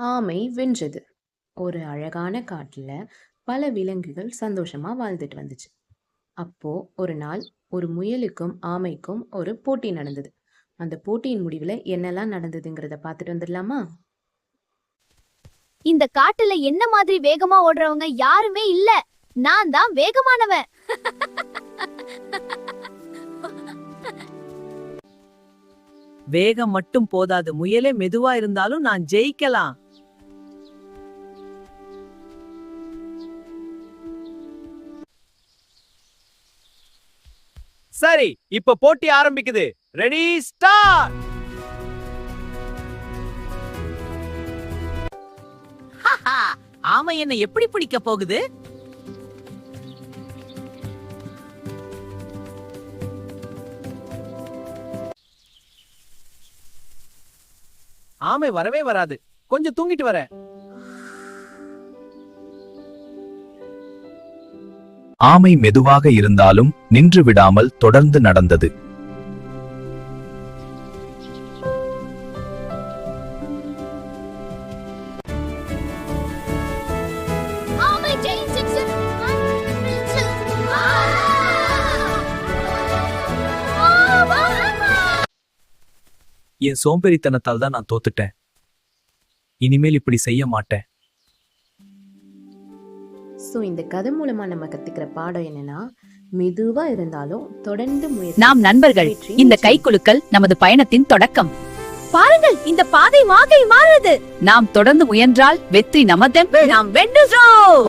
ஆமை வென்றது. ஒரு அழகான காட்டுல பல விலங்குகள் சந்தோஷமா வாழ்ந்துட்டு வந்துச்சு. அப்போ ஒரு நாள் ஒரு முயலுக்கும் ஆமைக்கும் ஒரு போட்டி நடந்தது. அந்த போட்டியின் முடிவுல என்னெல்லாம் நடந்ததுங்கிறத பார்த்துட்டு வந்துடலாமா? இந்த காட்டுல என்ன மாதிரி வேகமா ஓடுறவங்க யாருமே இல்ல. நான் தான் வேகமானவன். வேகம் மட்டும் போதாது, முயலே மெதுவா இருந்தாலும் நான் ஜெயிக்கலாம். சரி, இப்ப போட்டி ஆரம்பிக்குது. Ready start. ஆமை என்ன எப்படி பிடிக்க போகுது? ஆமை வரவே வராது. கொஞ்சம் தூங்கிட்டு வர. ஆமை மெதுவாக இருந்தாலும் நின்று விடாமல் தொடர்ந்து நடந்தது. ஆமை ஜெயிச்சிச்சு. என் சோம்பேறித்தனத்தால் தான் நான் தோத்துட்டேன். இனிமேல் இப்படி செய்ய மாட்டேன். ஸோ இந்த கதை மூலமா நம்ம கத்துக்கிற பாடம் என்னன்னா, மெதுவா இருந்தாலும் தொடர்ந்து முயற்சி. நாம் நண்பர்கள். வெற்றி இந்த நிச்சயம். கைக்குலுக்கல் நமது பயணத்தின் தொடக்கம். பாருங்கள், இந்த பாதை மாறுது. நாம் தொடர்ந்து முயன்றால் வெற்றி நமதென்று. நாம் வென்றுகிறோம்.